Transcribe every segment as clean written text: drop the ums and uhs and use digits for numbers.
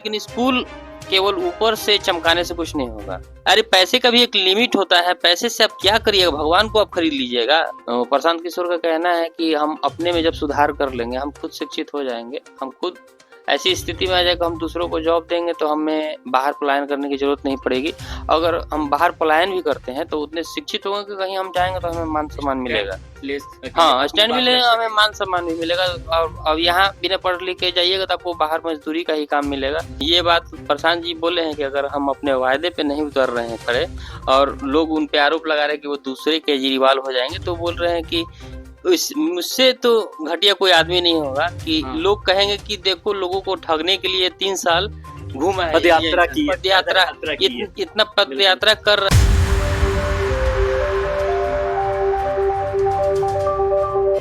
लेकिन स्कूल केवल ऊपर से चमकाने से कुछ नहीं होगा। अरे पैसे का भी एक लिमिट होता है, पैसे से आप क्या करिएगा, भगवान को आप खरीद लीजिएगा। प्रशांत किशोर का कहना है कि हम अपने में जब सुधार कर लेंगे, हम खुद शिक्षित हो जाएंगे, हम खुद ऐसी स्थिति में आ जाएगा, हम दूसरों को जॉब देंगे तो हमें बाहर पलायन करने की जरूरत नहीं पड़ेगी। अगर हम बाहर पलायन भी करते हैं तो उतने शिक्षित होंगे कि कहीं हम जाएंगे तो हमें मान सम्मान मिलेगा। हाँ, स्टैंड मिलेगा, हमें मान सम्मान भी मिलेगा। और अब यहाँ बिना पढ़ लिख के जाइएगा तो आपको बाहर मजदूरी का ही काम मिलेगा। ये बात प्रशांत जी बोले हैं कि अगर हम अपने वायदे पे नहीं उतर रहे हैं खड़े और लोग उन पे आरोप लगा रहे हैं कि वो दूसरे केजरीवाल हो जाएंगे, तो बोल रहे हैं कि मुझसे तो घटिया कोई आदमी नहीं होगा कि लोग कहेंगे कि देखो लोगों को ठगने के लिए 3 साल घूमा है, पदयात्रा की, इतना पदयात्रा कर रहा।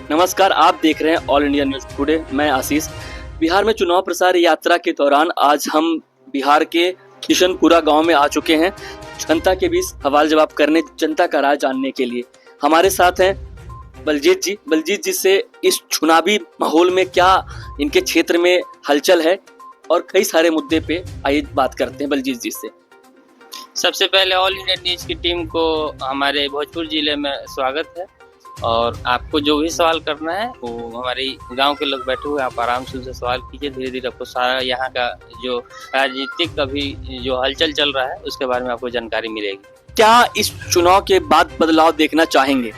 नमस्कार, आप देख रहे हैं ऑल इंडिया न्यूज टुडे। मैं आशीष। बिहार में चुनाव प्रचार यात्रा के दौरान आज हम बिहार के किशनपुरा गांव में आ चुके हैं, जनता के बीच सवाल जवाब करने, जनता का राय जानने के लिए। हमारे साथ हैं बलजीत जी से इस चुनावी माहौल में क्या इनके क्षेत्र में हलचल है और कई सारे मुद्दे पे आइए बात करते हैं बलजीत जी से। सबसे पहले ऑल इंडिया न्यूज की टीम को हमारे भोजपुर जिले में स्वागत है और आपको जो भी सवाल करना है वो हमारे गांव के लोग बैठे हुए, आप आराम से उनसे सवाल कीजिए। धीरे धीरे आपको सारा यहाँ का जो राजनीतिक अभी जो हलचल चल रहा है उसके बारे में आपको जानकारी मिलेगी। क्या इस चुनाव के बाद बदलाव देखना चाहेंगे?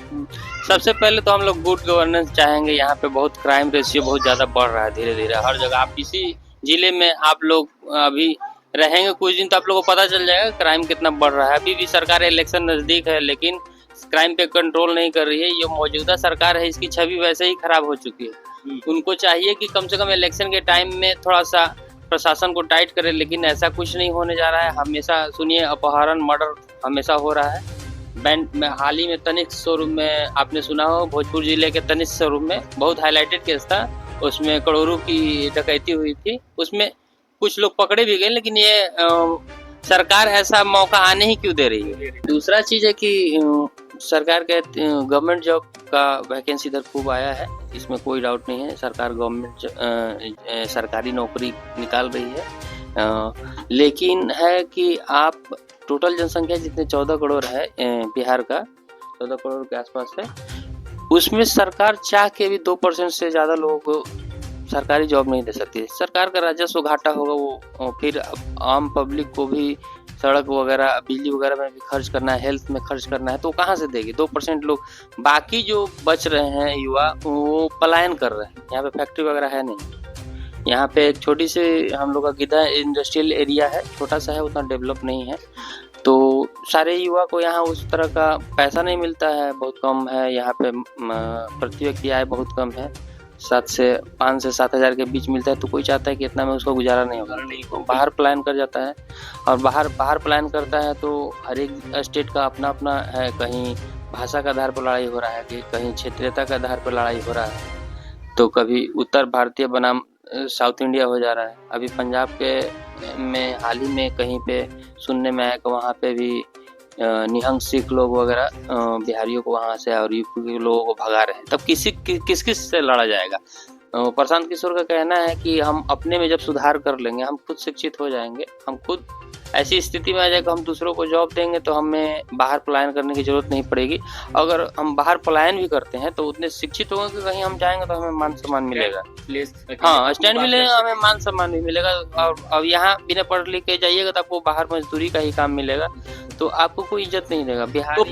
सबसे पहले तो हम लोग गुड गवर्नेंस चाहेंगे। यहाँ पे बहुत क्राइम रेशियो बहुत ज्यादा बढ़ रहा है धीरे धीरे हर जगह। आप किसी जिले में आप लोग अभी रहेंगे कुछ दिन तो आप लोगों को पता चल जाएगा क्राइम कितना बढ़ रहा है। अभी भी सरकार इलेक्शन नजदीक है लेकिन क्राइम पे कंट्रोल नहीं कर रही है। ये मौजूदा सरकार है, इसकी छवि वैसे ही खराब हो चुकी है। उनको चाहिए कि कम से कम इलेक्शन के टाइम में थोड़ा सा प्रशासन को टाइट करे, लेकिन ऐसा कुछ नहीं होने जा रहा है। हमेशा सुनिए अपहरण मर्डर हमेशा हो रहा है। बैंड में हाल ही में तनिष्क शोरूम में आपने सुना हो, भोजपुर जिले के तनिष्क शोरूम में बहुत हाईलाइटेड केस था, उसमें करोड़ों की डकैती हुई थी। उसमें कुछ लोग पकड़े भी गए, लेकिन ये सरकार ऐसा मौका आने ही क्यों दे रही है। दूसरा चीज है कि सरकार के गवर्नमेंट जॉब का वैकेंसी इधर खूब आया है, इसमें कोई डाउट नहीं है। सरकार गवर्नमेंट सरकारी नौकरी निकाल रही है, लेकिन है कि आप टोटल जनसंख्या जितने 14 करोड़ है बिहार का, 14 करोड़ के आसपास है, उसमें सरकार चाह के भी 2% से ज्यादा लोगों को सरकारी जॉब नहीं दे सकती। सरकार का राजस्व घाटा होगा, वो फिर आम पब्लिक को भी सड़क वगैरह बिजली वगैरह में भी खर्च करना है, हेल्थ में खर्च करना है, तो कहाँ से देगी 2% लोग। बाकी जो बच रहे हैं युवा वो पलायन कर रहे हैं। यहाँ पे फैक्ट्री वगैरह है नहीं। यहाँ पे एक छोटी सी हम लोग का गिद्धा इंडस्ट्रियल एरिया है, छोटा सा है, उतना डेवलप नहीं है। तो सारे युवा को यहाँ उस तरह का पैसा नहीं मिलता है, बहुत कम है। यहाँ पे प्रति व्यक्ति आय बहुत कम है, 5 से 7 हज़ार के बीच मिलता है। तो कोई चाहता है कि इतना में उसको गुजारा नहीं होगा, तो बाहर पलायन कर जाता है। और बाहर पलायन करता है तो हर एक स्टेट का अपना अपना है, कहीं भाषा के आधार पर लड़ाई हो रहा है, कि कहीं क्षेत्रीयता के आधार पर लड़ाई हो रहा है, तो कभी उत्तर भारतीय बनाम साउथ इंडिया हो जा रहा है। अभी पंजाब के में हाल ही में कहीं पे सुनने में आया कि वहाँ पे भी निहंग सिख लोग वगैरह बिहारियों को वहाँ से और यूपी के लोगों को भगा रहे हैं। तब किस से लड़ा जाएगा। प्रशांत किशोर का कहना है कि हम अपने में जब सुधार कर लेंगे, हम खुद शिक्षित हो जाएंगे, हम खुद ऐसी स्थिति में आ जाएगा, हम दूसरों को जॉब देंगे तो हमें बाहर पलायन करने की जरूरत नहीं पड़ेगी। अगर हम बाहर पलायन भी करते हैं तो उतने शिक्षित होंगे कि कहीं हम जाएंगे तो हमें मान सम्मान मिलेगा। हाँ, स्टैंड मिलेगा, हमें मान सम्मान भी मिलेगा। और अब यहाँ बिना पढ़ लिख के जाइएगा तो आपको बाहर मजदूरी का ही काम मिलेगा, तो आपको कोई इज्जत नहीं देगा। बिहार तो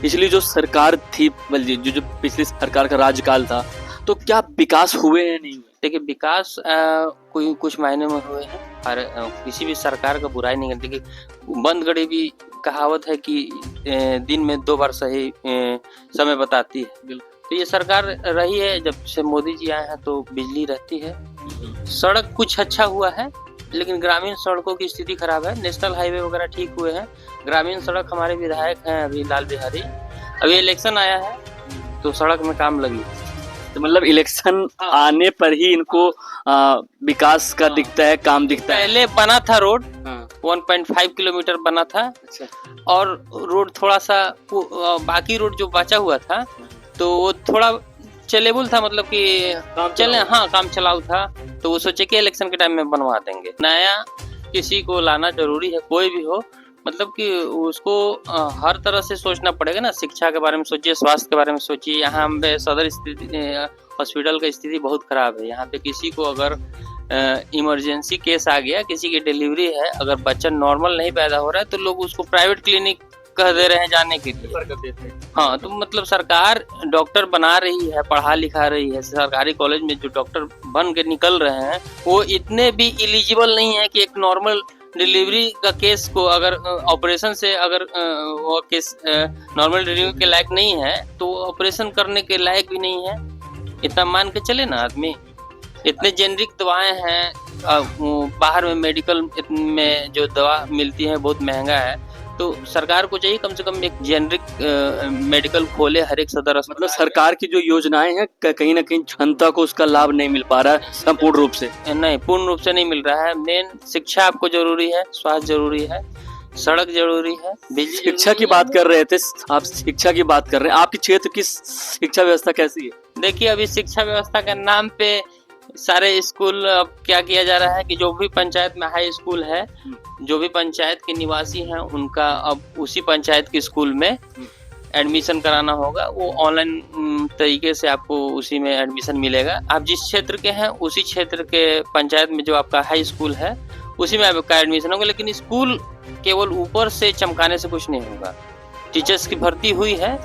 पिछली जो सरकार थी बलजीत, जो पिछली सरकार का राज्यकाल था, तो क्या विकास हुए हैं? नहीं? देखिए, विकास कोई कुछ मायने में हुए हैं और किसी भी सरकार का बुराई नहीं करती। कि बंद गड़ी भी कहावत है कि दिन में 2 बार सही समय बताती है। तो ये सरकार रही है जब से मोदी जी आए हैं, तो बिजली रहती है, सड़क कुछ अच्छा हुआ है, लेकिन ग्रामीण सड़कों की स्थिति खराब है। नेशनल हाईवे वगैरह ठीक हुए हैं, ग्रामीण सड़क हमारे विधायक हैं अभी लाल बिहारी, अभी इलेक्शन आया है तो सड़क में काम लगी। तो मतलब इलेक्शन आने पर ही इनको विकास का दिखता है, काम दिखता है। पहले बना था रोड 1.5 किलोमीटर बना था। अच्छा। और रोड थोड़ा सा बाकी रोड जो बचा हुआ था तो वो थोड़ा चलेबुल था, मतलब कि चले, हाँ काम चलाऊ था। तो वो सोचे कि इलेक्शन के टाइम में बनवा देंगे। नया किसी को लाना जरूरी है, कोई भी हो, मतलब कि उसको हर तरह से सोचना पड़ेगा ना। शिक्षा के बारे में सोचिए, स्वास्थ्य के बारे में सोचिए। यहाँ पे सदर स्थिति हॉस्पिटल का स्थिति बहुत खराब है। यहाँ पे किसी को अगर इमरजेंसी केस आ गया, किसी की डिलीवरी है, अगर बच्चा नॉर्मल नहीं पैदा हो रहा है तो लोग उसको प्राइवेट क्लिनिक कह दे रहे हैं जाने के लिए। हाँ, तो मतलब सरकार डॉक्टर बना रही है, पढ़ा लिखा रही है। सरकारी कॉलेज में जो डॉक्टर बन के निकल रहे हैं वो इतने भी एलिजिबल नहीं है कि एक नॉर्मल डिलीवरी का केस को, अगर ऑपरेशन से अगर वो केस नॉर्मल डिलीवरी के लायक नहीं है तो ऑपरेशन करने के लायक भी नहीं है। इतना मान के चले ना आदमी। इतने जेनरिक दवाएं हैं, बाहर में मेडिकल में जो दवा मिलती है बहुत महंगा है। तो सरकार को चाहिए कम से कम एक जेनरिक मेडिकल खोले हर एक सदर अस्पताल। मतलब सरकार की जो योजनाएं हैं कहीं ना कहीं जनता को उसका लाभ नहीं मिल पा रहा है संपूर्ण रूप से। नहीं, पूर्ण रूप से नहीं मिल रहा है। मेन शिक्षा आपको जरूरी है, स्वास्थ्य जरूरी है, सड़क जरूरी है, बिजली। शिक्षा की बात कर रहे थे आप, शिक्षा की बात कर रहे हैं। आपके क्षेत्र की शिक्षा व्यवस्था कैसी है? देखिए, अभी शिक्षा व्यवस्था के नाम पे सारे स्कूल, अब क्या किया जा रहा है कि जो भी पंचायत में हाई स्कूल है, जो भी पंचायत के निवासी हैं उनका अब उसी पंचायत के स्कूल में एडमिशन कराना होगा। वो ऑनलाइन तरीके से आपको उसी में एडमिशन मिलेगा। आप जिस क्षेत्र के हैं उसी क्षेत्र के पंचायत में जो आपका हाई स्कूल है उसी में आपका एडमिशन होगा। लेकिन स्कूल केवल ऊपर से चमकाने से कुछ नहीं होगा। टीचर्स की भर्ती हुई है,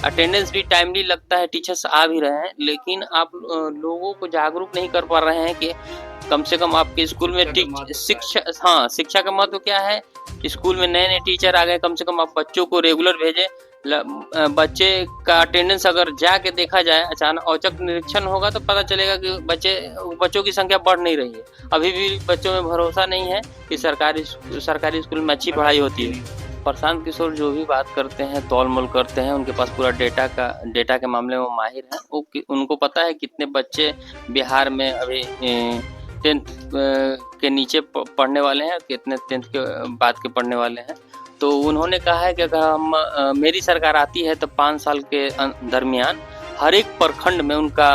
अटेंडेंस भी टाइमली लगता है, टीचर्स आ भी रहे हैं, लेकिन आप लोगों को जागरूक नहीं कर पा रहे हैं कि कम से कम आपके स्कूल में शिक्षा, हाँ शिक्षा का महत्व क्या है। स्कूल में नए नए टीचर आ गए, कम से कम आप बच्चों को रेगुलर भेजें। बच्चे का अटेंडेंस अगर जाके देखा जाए, अचानक औचक निरीक्षण होगा तो पता चलेगा कि बच्चों की संख्या बढ़ नहीं रही है। अभी भी बच्चों में भरोसा नहीं है कि सरकारी स्कूल में अच्छी पढ़ाई होती है। प्रशांत किशोर जो भी बात करते हैं, तौल मोल करते हैं, उनके पास पूरा डेटा के मामले में माहिर हैं। उनको पता है कितने बच्चे बिहार में अभी 10th के नीचे पढ़ने वाले हैं, कितने 10th के बाद के पढ़ने वाले हैं। तो उन्होंने कहा है कि अगर मेरी सरकार आती है तो 5 साल के दरमियान हर एक प्रखंड में उनका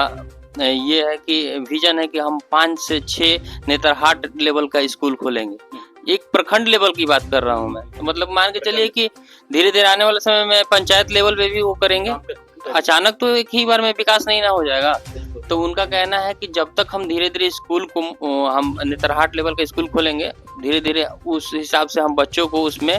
ये है कि विजन है कि हम 5 से 6 नेतरहाट लेवल का स्कूल खोलेंगे। एक प्रखंड लेवल की बात कर रहा हूँ मैं। तो मतलब मान के चलिए कि धीरे धीरे आने वाले समय में पंचायत लेवल पे भी वो करेंगे। अचानक तो एक ही बार में विकास नहीं ना हो जाएगा। तो उनका कहना है कि जब तक हम धीरे धीरे स्कूल को, हम नेतरहाट लेवल का स्कूल खोलेंगे, धीरे धीरे उस हिसाब से हम बच्चों को उसमें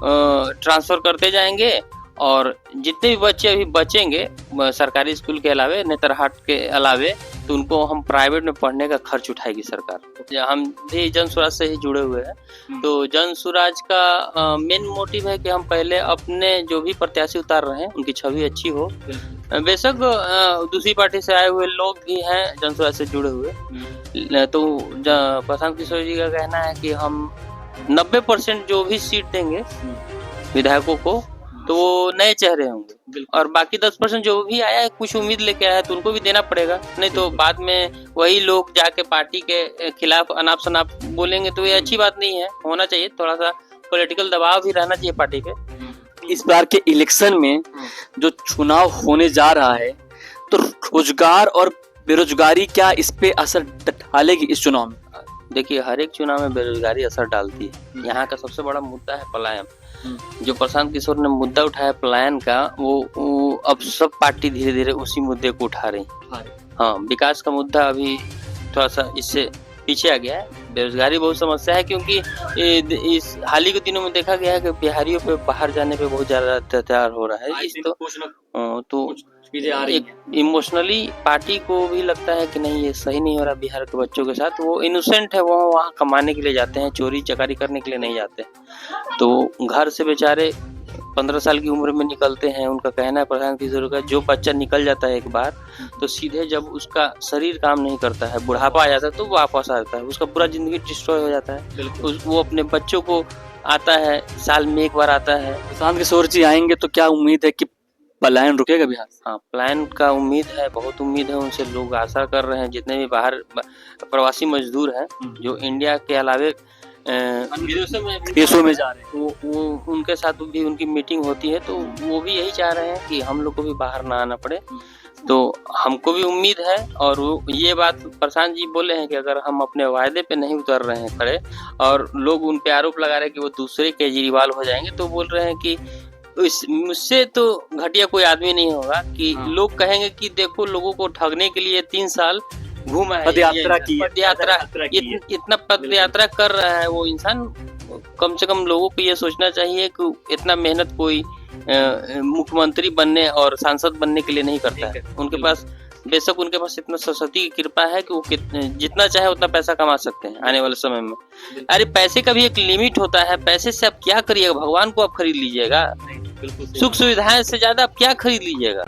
ट्रांसफर करते जाएंगे। और जितने भी बच्चे अभी बचेंगे सरकारी स्कूल के अलावे, नेतरहाट के अलावे, तो उनको हम प्राइवेट में पढ़ने का खर्च उठाएगी सरकार। हम भी जन स्वराज से ही जुड़े हुए हैं। तो जन स्वराज का मेन मोटिव है कि हम पहले अपने जो भी प्रत्याशी उतार रहे हैं उनकी छवि अच्छी हो। बेशक दूसरी पार्टी से आए हुए लोग भी हैं जन स्वराज से जुड़े हुए। तो प्रशांत किशोर जी का कहना है कि हम 90% जो भी सीट देंगे विधायकों को तो वो नए चेहरे होंगे, और बाकी 10% जो भी आया है कुछ उम्मीद लेके आया है तो उनको भी देना पड़ेगा। नहीं तो बाद में वही लोग जाके पार्टी के खिलाफ अनाप शनाप बोलेंगे तो ये अच्छी बात नहीं है। होना चाहिए थोड़ा सा पॉलिटिकल दबाव भी रहना चाहिए पार्टी पे। इस बार के इलेक्शन में जो चुनाव होने जा रहा है तो रोजगार और बेरोजगारी क्या इस पे असर डालेगी इस चुनाव में? देखिए, हर एक चुनाव में बेरोजगारी असर डालती है। यहाँ का सबसे बड़ा मुद्दा है पलायन। जो प्रशांत किशोर ने मुद्दा उठाया पलायन का, वो अब सब पार्टी धीरे धीरे उसी मुद्दे को उठा रही। हाँ, विकास का मुद्दा अभी थोड़ा सा इससे पीछे आ गया है। बेरोजगारी बहुत समस्या है, क्योंकि इस हाल ही के दिनों में देखा गया है कि बिहारियों पे बाहर जाने पे बहुत ज्यादा अत्याचार हो रहा है। तो एक इमोशनली पार्टी को भी लगता है कि नहीं, ये सही नहीं हो रहा बिहार के बच्चों के साथ। वो इनोसेंट है, वो वहाँ कमाने के लिए जाते हैं, चोरी चकारी करने के लिए नहीं जाते। तो घर से बेचारे 15 साल की उम्र में निकलते हैं। उनका कहना है प्रशांत किशोर का, जो बच्चा निकल जाता है एक बार तो सीधे जब उसका शरीर काम नहीं करता है, बुढ़ापा आ जाता है, तो वापस आता है, उसका पूरा जिंदगी डिस्ट्रॉय हो जाता है। वो अपने बच्चों को आता है, साल में एक बार आता है। प्रशांत किशोर जी आएंगे तो क्या उम्मीद है कि पलायन रुकेगा बिहार? हाँ, पलायन का उम्मीद है, बहुत उम्मीद है उनसे। लोग आशा कर रहे हैं, जितने भी बाहर प्रवासी मजदूर हैं जो इंडिया के अलावे विदेशों में भी देशों में जा रहे हैं। वो उनके साथ भी उनकी मीटिंग होती है, तो वो भी यही चाह रहे हैं कि हम लोग को भी बाहर ना आना पड़े। तो हमको भी उम्मीद है, और वो ये बात प्रशांत जी बोले हैं कि अगर हम अपने वायदे पे नहीं उतर रहे हैं खड़े, और लोग उन पे आरोप लगा रहे हैं कि वो दूसरे केजरीवाल हो जाएंगे, तो बोल रहे हैं कि मुझसे तो घटिया कोई आदमी नहीं होगा कि हाँ। लोग कहेंगे कि देखो लोगों को ठगने के लिए 3 साल घूमा है, पदयात्रा की है, पदयात्रा की है। इतना पदयात्रा कर रहा है वो इंसान। कम से कम लोगों को ये सोचना चाहिए कि इतना मेहनत कोई मुख्यमंत्री बनने और सांसद बनने के लिए नहीं करता है। उनके पास बेशक उनके पास इतना सरस्वती की कृपा है कि वो जितना चाहे उतना पैसा कमा सकते हैं आने वाले समय में। अरे पैसे का भी एक लिमिट होता है, पैसे से आप क्या करिएगा? भगवान को आप खरीद लीजिएगा, सुख सुविधाएं से ज्यादा आप क्या खरीद लीजिएगा?